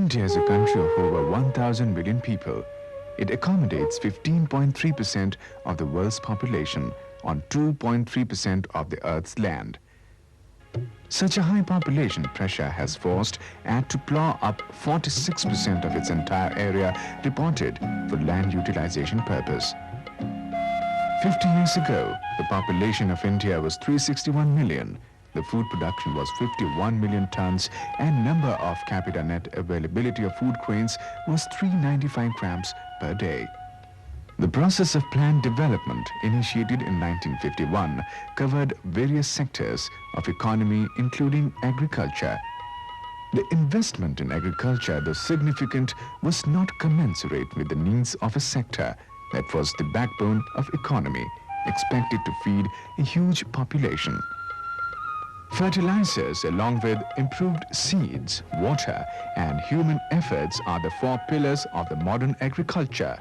India is a country of over 1,000 million people. It accommodates 15.3% of the world's population on 2.3% of the Earth's land. Such a high population pressure has forced it to plow up 46% of its entire area reported for land utilization purpose. 50 years ago, the population of India was 361 million. The food production was 51 million tons and number of capita net availability of food grains was 395 grams per day. The process of plant development, initiated in 1951, covered various sectors of economy including agriculture. The investment in agriculture, though significant, was not commensurate with the needs of a sector that was the backbone of economy, expected to feed a huge population. Fertilizers, along with improved seeds, water, and human efforts are the four pillars of the modern agriculture.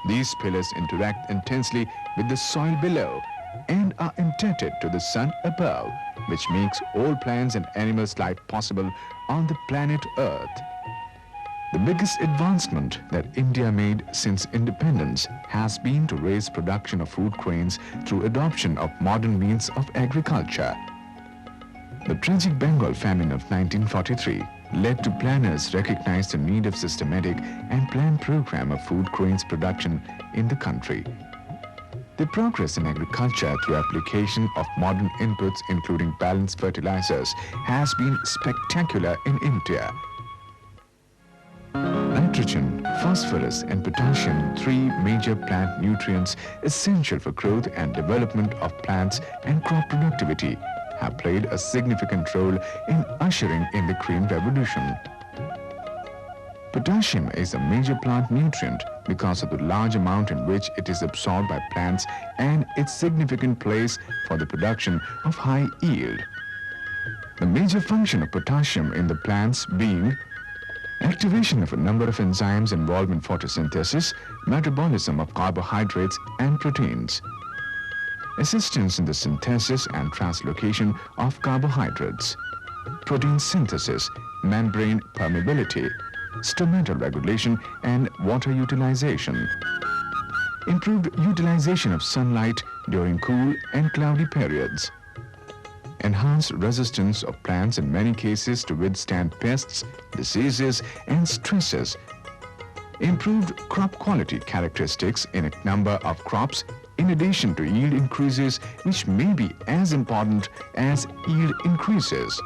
These pillars interact intensely with the soil below and are indebted to the sun above, which makes all plants and animals' life possible on the planet Earth. The biggest advancement that India made since independence has been to raise production of food grains through adoption of modern means of agriculture. The tragic Bengal famine of 1943 led to planners recognize the need of systematic and planned program of food grains production in the country. The progress in agriculture through application of modern inputs including balanced fertilizers has been spectacular in India. Nitrogen, phosphorus and potassium, three major plant nutrients essential for growth and development of plants and crop productivity, have played a significant role in ushering in the green revolution. Potassium is a major plant nutrient because of the large amount in which it is absorbed by plants and its significant place for the production of high yield. The major function of potassium in the plants being activation of a number of enzymes involved in photosynthesis, metabolism of carbohydrates and proteins, assistance in the synthesis and translocation of carbohydrates, protein synthesis, membrane permeability, stomatal regulation and water utilization, improved utilization of sunlight during cool and cloudy periods, enhanced resistance of plants in many cases to withstand pests, diseases and stresses, improved crop quality characteristics in a number of crops in addition to yield increases which may be as important as yield increases.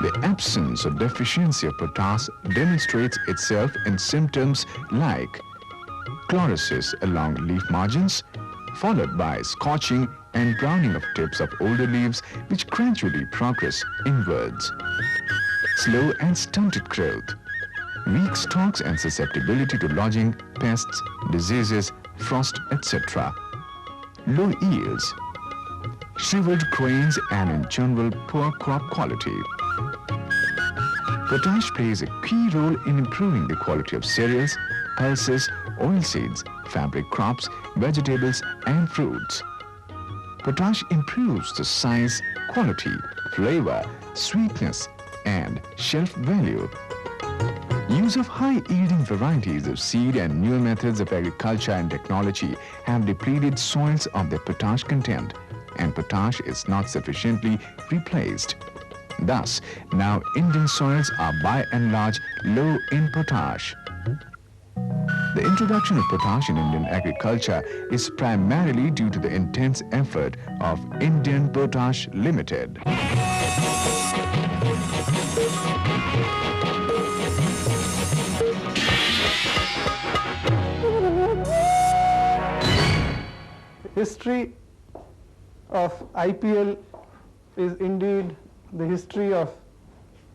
The absence or deficiency of potash demonstrates itself in symptoms like chlorosis along leaf margins, followed by scorching and browning of tips of older leaves which gradually progress inwards, slow and stunted growth, weak stalks and susceptibility to lodging, pests, diseases, frost, etc., low yields, shriveled grains and in general poor crop quality. Potash plays a key role in improving the quality of cereals, pulses, oilseeds, fabric crops, vegetables and fruits. Potash improves the size, quality, flavor, sweetness and shelf value. Use of high-yielding varieties of seed and newer methods of agriculture and technology have depleted soils of their potash content, and potash is not sufficiently replaced. Thus, now Indian soils are by and large low in potash. The introduction of potash in Indian agriculture is primarily due to the intense effort of Indian Potash Limited. History of IPL is indeed the history of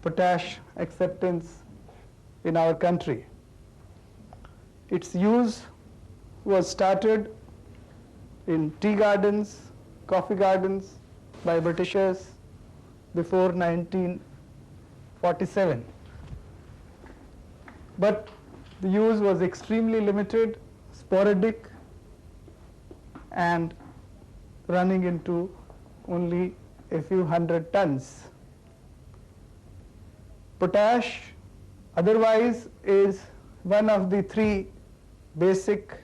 potash acceptance in our country. Its use was started in tea gardens, coffee gardens by Britishers before 1947. But the use was extremely limited, sporadic, and running into only a few hundred tons. Potash Otherwise is one of the three basic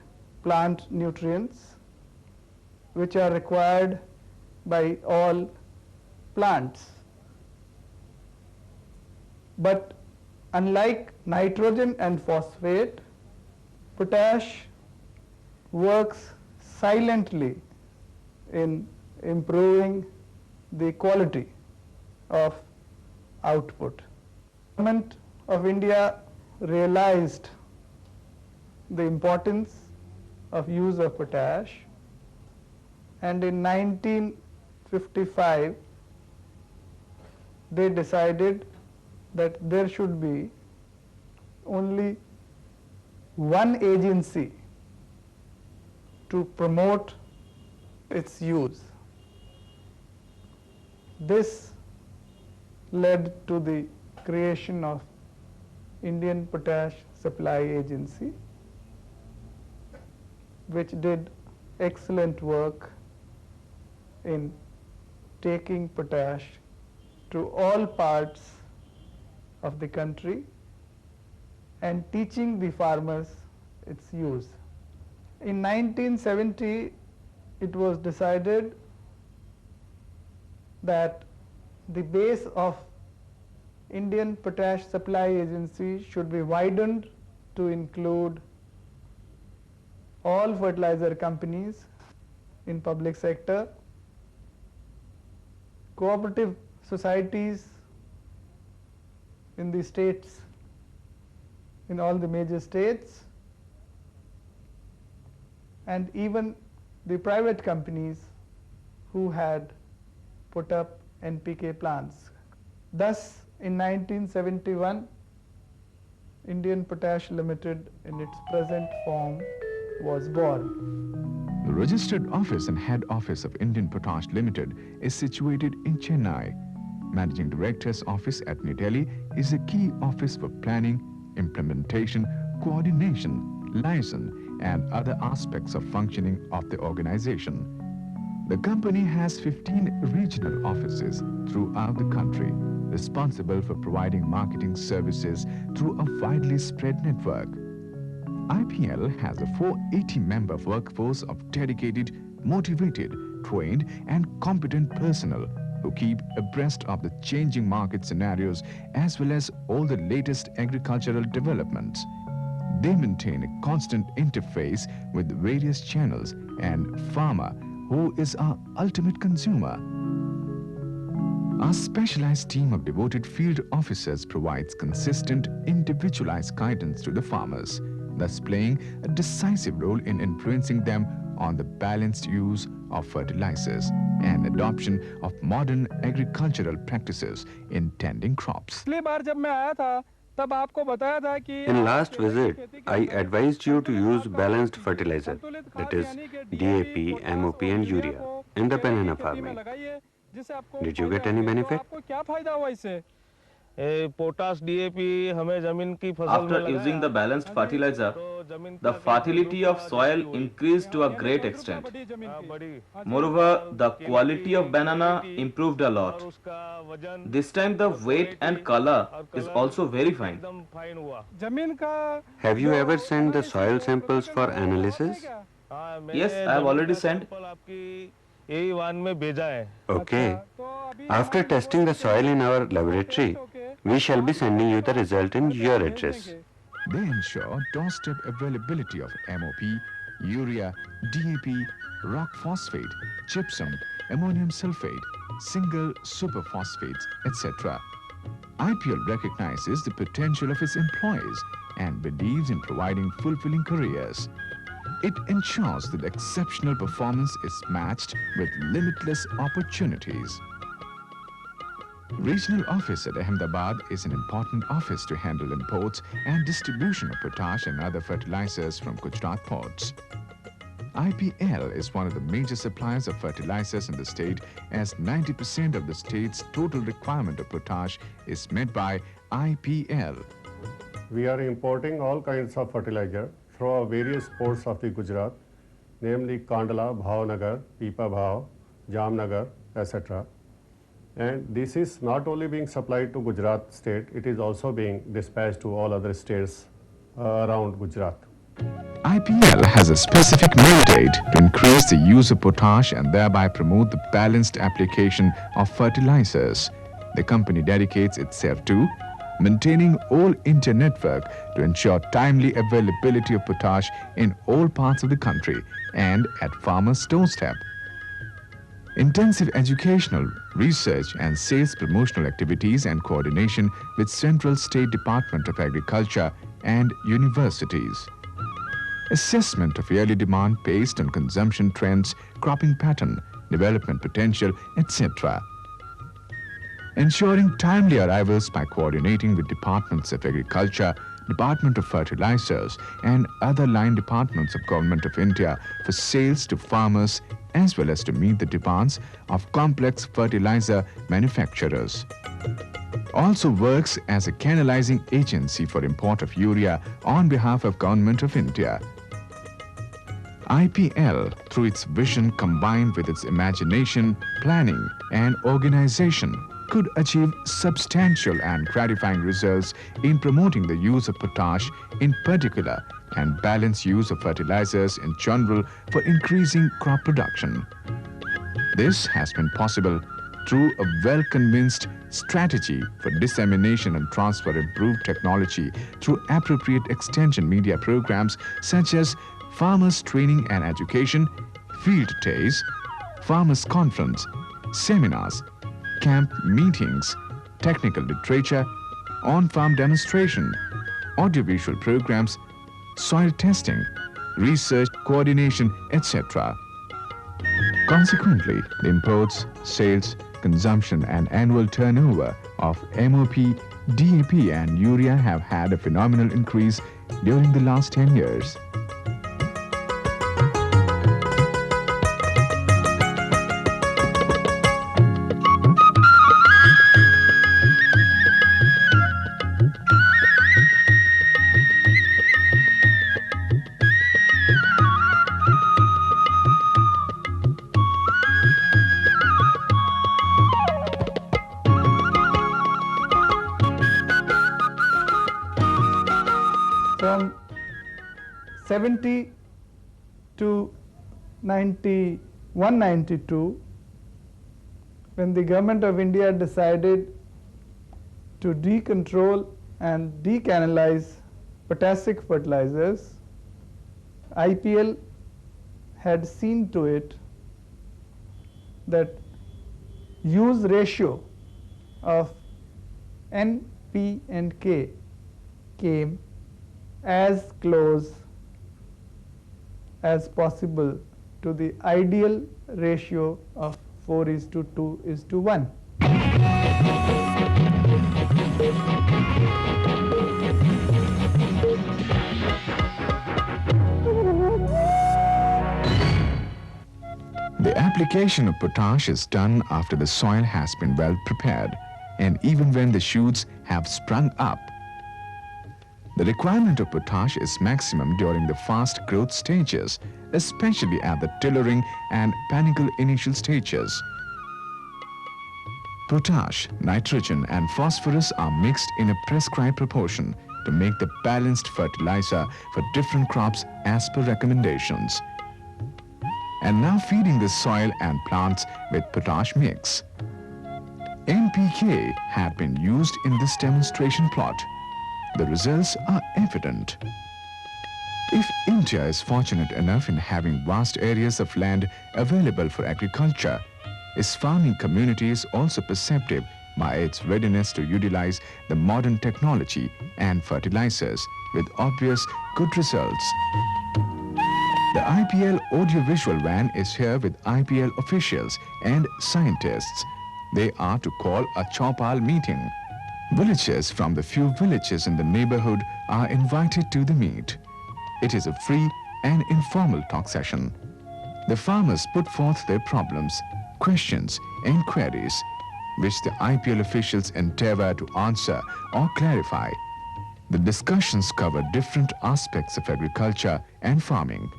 plant nutrients which are required by all plants. But unlike nitrogen and phosphate, potash works silently in improving the quality of output. The Government of India realized the importance of use of potash, and in 1955 they decided that there should be only one agency to promote its use. This led to the creation of Indian Potash Supply Agency, which did excellent work in taking potash to all parts of the country and teaching the farmers its use. In 1970, it was decided that the base of Indian Potash Supply Agency should be widened to include all fertilizer companies in public sector, cooperative societies in the states, in all the major states, and even the private companies who had put up NPK plants. Thus, in 1971, Indian Potash Limited in its present form was born. The registered office and head office of Indian Potash Limited is situated in Chennai. Managing Director's office at New Delhi is a key office for planning, implementation, coordination, liaison, and other aspects of functioning of the organization. The company has 15 regional offices throughout the country, responsible for providing marketing services through a widely spread network. IPL has a 480-member workforce of dedicated, motivated, trained, and competent personnel who keep abreast of the changing market scenarios as well as all the latest agricultural developments. They maintain a constant interface with the various channels and farmer, who is our ultimate consumer. Our specialized team of devoted field officers provides consistent, individualized guidance to the farmers, thus playing a decisive role in influencing them on the balanced use of fertilizers and adoption of modern agricultural practices in tending crops. In last visit, I advised you to use balanced fertilizer, that is DAP, MOP and urea, in the banana farming. Did you get any benefit? After using the balanced fertilizer, the fertility of soil increased to a great extent. Moreover, the quality of banana improved a lot. This time the weight and color is also very fine. Have you ever sent the soil samples for analysis? Yes, I have already sent. Okay. After testing the soil in our laboratory, we shall be sending you the result in your address. They ensure doorstep availability of MOP, urea, DAP, rock phosphate, gypsum, ammonium sulfate, single superphosphates, etc. IPL recognizes the potential of its employees and believes in providing fulfilling careers. It ensures that exceptional performance is matched with limitless opportunities. Regional office at Ahmedabad is an important office to handle imports and distribution of potash and other fertilizers from Gujarat ports. IPL is one of the major suppliers of fertilizers in the state, as 90% of the state's total requirement of potash is met by IPL. We are importing all kinds of fertilizer through our various ports of the Gujarat, namely Kandla, Bhavnagar, Pipa Bhav, Jamnagar, etc. And this is not only being supplied to Gujarat state, it is also being dispatched to all other states around Gujarat. IPL has a specific mandate to increase the use of potash and thereby promote the balanced application of fertilizers. The company dedicates itself to maintaining all India network to ensure timely availability of potash in all parts of the country and at farmers' doorstep. Intensive educational, research and sales promotional activities and coordination with Central State Department of Agriculture and universities. Assessment of yearly demand based on consumption trends, cropping pattern, development potential, etc. Ensuring timely arrivals by coordinating with Departments of Agriculture, Department of Fertilizers and other line departments of Government of India for sales to farmers as well as to meet the demands of complex fertilizer manufacturers. Also works as a canalizing agency for import of urea on behalf of Government of India. IPL, through its vision combined with its imagination, planning and organization, could achieve substantial and gratifying results in promoting the use of potash in particular and balanced use of fertilizers in general for increasing crop production. This has been possible through a well-convinced strategy for dissemination and transfer of improved technology through appropriate extension media programs such as Farmers Training and Education, Field Days, Farmers Conference, seminars, camp meetings, technical literature, on-farm demonstration, audiovisual programs, soil testing, research, coordination, etc. Consequently, the imports, sales, consumption and annual turnover of MOP, DAP and urea have had a phenomenal increase during the last 10 years. From 70 to 192, when the Government of India decided to decontrol and decanalize potassic fertilizers, IPL had seen to it that use ratio of N, P and K came as close as possible to the ideal ratio of 4:2:1. The application of potash is done after the soil has been well prepared and even when the shoots have sprung up. The requirement of potash is maximum during the fast growth stages, especially at the tillering and panicle initial stages. Potash, nitrogen and phosphorus are mixed in a prescribed proportion to make the balanced fertilizer for different crops as per recommendations. And now feeding the soil and plants with potash mix. NPK had been used in this demonstration plot. The results are evident. If India is fortunate enough in having vast areas of land available for agriculture, its farming community is also perceptive by its readiness to utilize the modern technology and fertilizers with obvious good results. The IPL audiovisual van is here with IPL officials and scientists. They are to call a Chaupal meeting. Villagers from the few villages in the neighborhood are invited to the meet. It is a free and informal talk session. The farmers put forth their problems, questions and queries, which the IPL officials endeavor to answer or clarify. The discussions cover different aspects of agriculture and farming.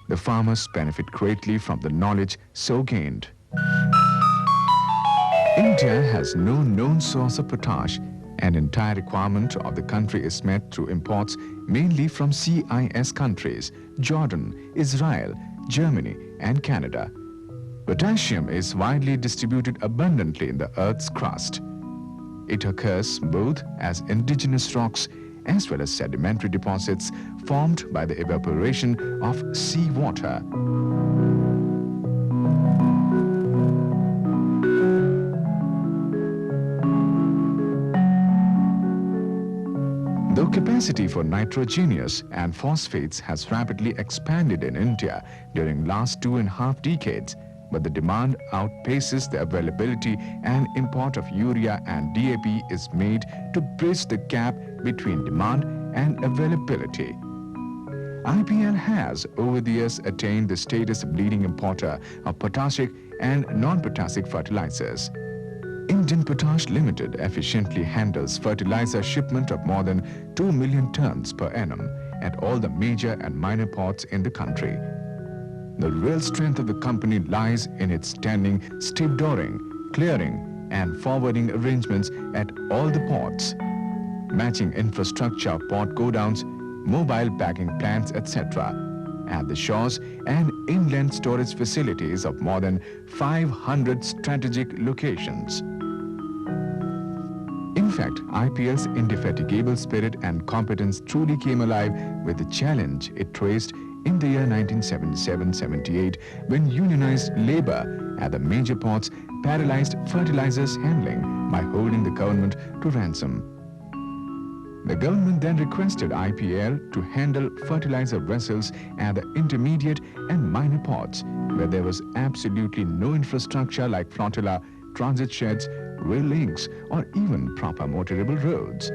The farmers benefit greatly from the knowledge so gained. India has no known source of potash. An entire requirement of the country is met through imports mainly from CIS countries, Jordan, Israel, Germany and Canada. Potassium is widely distributed abundantly in the Earth's crust. It occurs both as indigenous rocks as well as sedimentary deposits formed by the evaporation of seawater. Though capacity for nitrogenous and phosphates has rapidly expanded in India during last 2.5 decades, but the demand outpaces the availability and import of urea and DAP is made to bridge the gap between demand and availability. IPL has over the years attained the status of leading importer of potassic and non-potassic fertilizers. Indian Potash Limited efficiently handles fertilizer shipment of more than 2 million tons per annum at all the major and minor ports in the country. The real strength of the company lies in its standing stevedoring, clearing and forwarding arrangements at all the ports, matching infrastructure of port godowns, mobile packing plants, etc. at the shores and inland storage facilities of more than 500 strategic locations. In fact, IPL's indefatigable spirit and competence truly came alive with the challenge it faced in the year 1977-78 when unionized labor at the major ports paralyzed fertilizers handling by holding the government to ransom. The government then requested IPL to handle fertilizer vessels at the intermediate and minor ports where there was absolutely no infrastructure like flotilla, transit sheds, rail links or even proper motorable roads.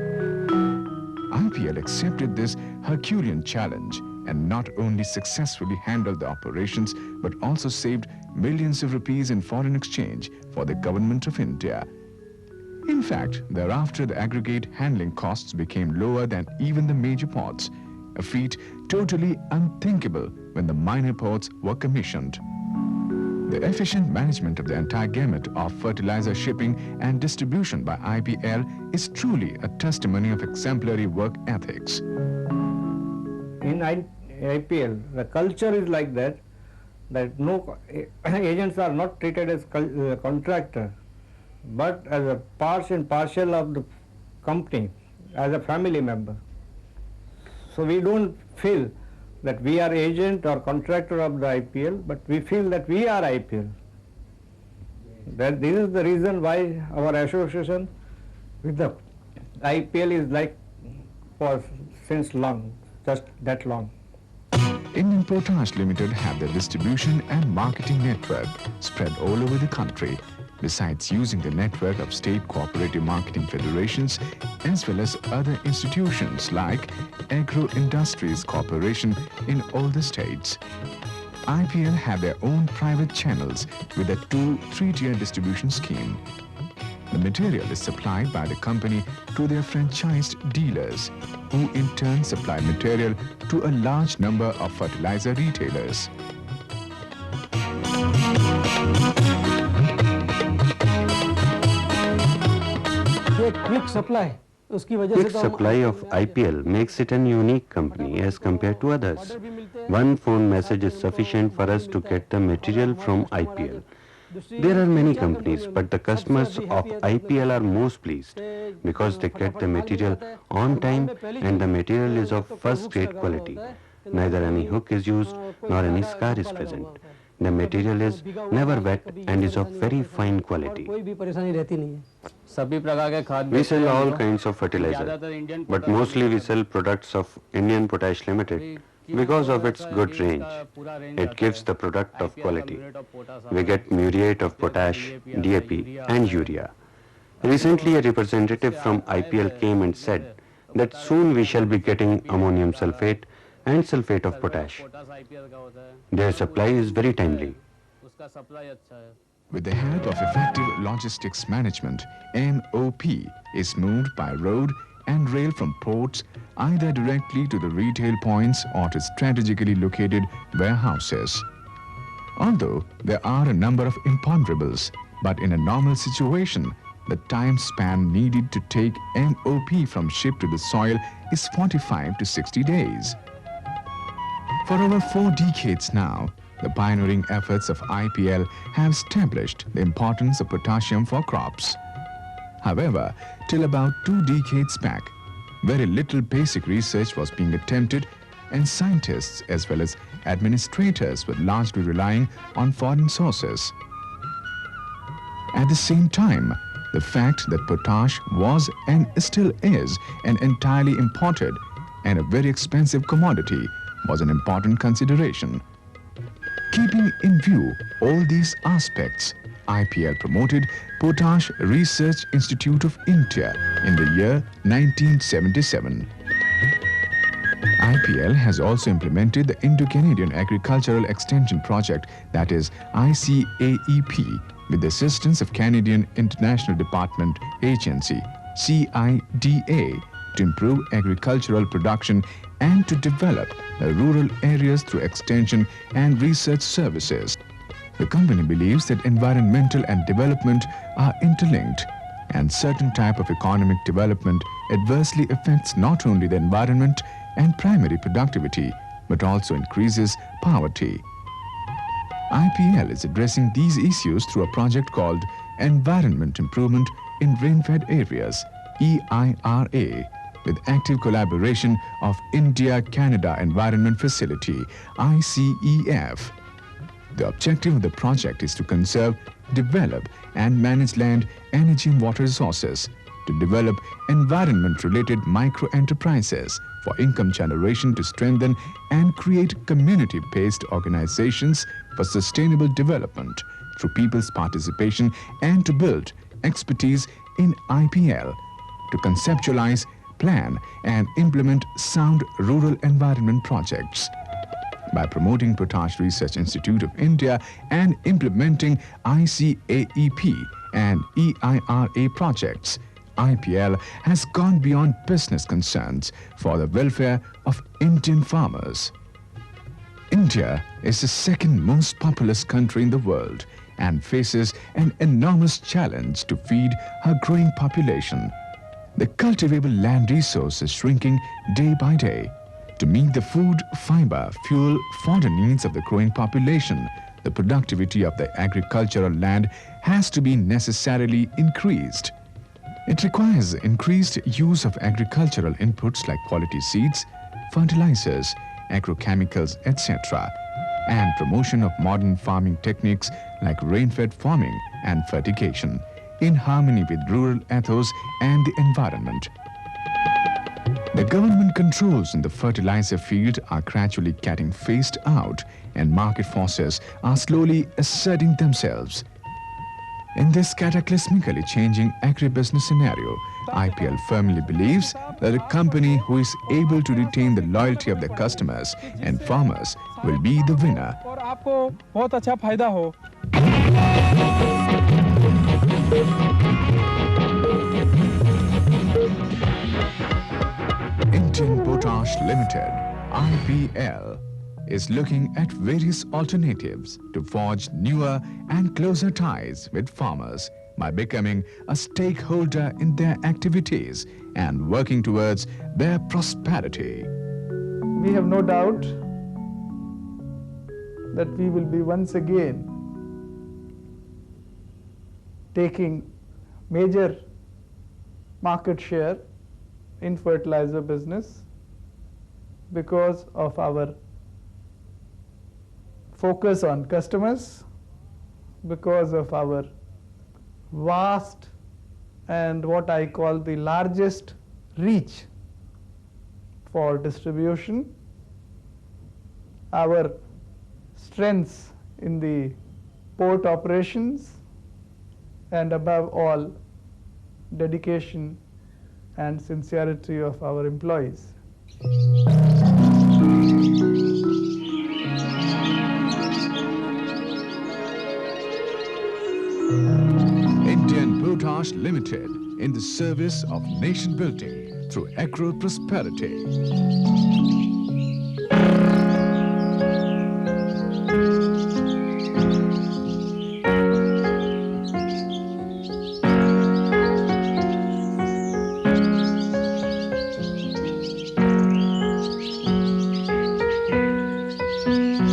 IPL accepted this Herculean challenge and not only successfully handled the operations but also saved millions of rupees in foreign exchange for the government of India. In fact, thereafter the aggregate handling costs became lower than even the major ports, a feat totally unthinkable when the minor ports were commissioned. The efficient management of the entire gamut of fertilizer shipping and distribution by IPL is truly a testimony of exemplary work ethics. In IPL, the culture is like that no agents are not treated as contractor, but as a part and parcel of the company, as a family member. So we don't feel that we are agent or contractor of the IPL, but we feel that we are IPL. That this is the reason why our association with the IPL is like for since long, just that long. Indian Potash Limited have their distribution and marketing network spread all over the country, besides using the network of state cooperative marketing federations as well as other institutions like Agro Industries Corporation in all the states. IPL have their own private channels with a 2-3-tier distribution scheme. The material is supplied by the company to their franchised dealers, who in turn supply material to a large number of fertilizer retailers. Quick supply of IPL makes it a unique company as compared to others. One phone message is sufficient for us to get the material from IPL. There are many companies, but the customers of IPL are most pleased because they get the material on time and the material is of first-rate quality. Neither any hook is used nor any scar is present. The material is never wet and is of very fine quality. We sell all kinds of fertilizer, but mostly we sell products of Indian Potash Limited because of its good range. It gives the product of quality. We get muriate of potash, DAP and urea. Recently a representative from IPL came and said that soon we shall be getting ammonium sulfate and sulfate of potash. Their supply is very timely. With the help of effective logistics management, MOP is moved by road and rail from ports either directly to the retail points or to strategically located warehouses. Although there are a number of imponderables, But in a normal situation, the time span needed to take MOP from ship to the soil is 45 to 60 days. For over 4 decades now, the pioneering efforts of IPL have established the importance of potassium for crops. However, till about 2 decades back, very little basic research was being attempted, and scientists as well as administrators were largely relying on foreign sources. At the same time, the fact that potash was and still is an entirely imported and a very expensive commodity was an important consideration. Keeping in view all these aspects, IPL promoted Potash Research Institute of India in the year 1977. IPL has also implemented the Indo-Canadian Agricultural Extension Project, that is ICAEP, with the assistance of Canadian International Department Agency, CIDA, to improve agricultural production and to develop the rural areas through extension and research services. The company believes that environmental and development are interlinked, and certain type of economic development adversely affects not only the environment and primary productivity, but also increases poverty. IPL is addressing these issues through a project called Environment Improvement in Rain-Fed Areas, EIRA, with active collaboration of India-Canada Environment Facility, ICEF. The objective of the project is to conserve, develop and manage land, energy and water resources, to develop environment-related micro-enterprises for income generation, to strengthen and create community-based organizations for sustainable development through people's participation, and to build expertise in IPL, to conceptualize, plan and implement sound rural environment projects. By promoting Potash Research Institute of India and implementing ICAEP and EIRA projects, IPL has gone beyond business concerns for the welfare of Indian farmers. India is the second most populous country in the world and faces an enormous challenge to feed her growing population. The cultivable land resource is shrinking day by day. To meet the food, fiber, fuel, fodder needs of the growing population, the productivity of the agricultural land has to be necessarily increased. It requires increased use of agricultural inputs like quality seeds, fertilizers, agrochemicals, etc., and promotion of modern farming techniques like rain-fed farming and fertigation, in harmony with rural ethos and the environment. The government controls in the fertilizer field are gradually getting phased out, and market forces are slowly asserting themselves. In this cataclysmically changing agribusiness scenario, IPL firmly believes that a company who is able to retain the loyalty of their customers and farmers will be the winner. और आपको बहुत अच्छा फायदा हो। Indian Potash Limited, IPL, is looking at various alternatives to forge newer and closer ties with farmers by becoming a stakeholder in their activities and working towards their prosperity. We have no doubt that we will be once again taking major market share in fertilizer business because of our focus on customers, because of our vast and what I call the largest reach for distribution, our strengths in the port operations, and above all, dedication and sincerity of our employees. Indian Potash Limited, in the service of nation building through agro prosperity. Thank you.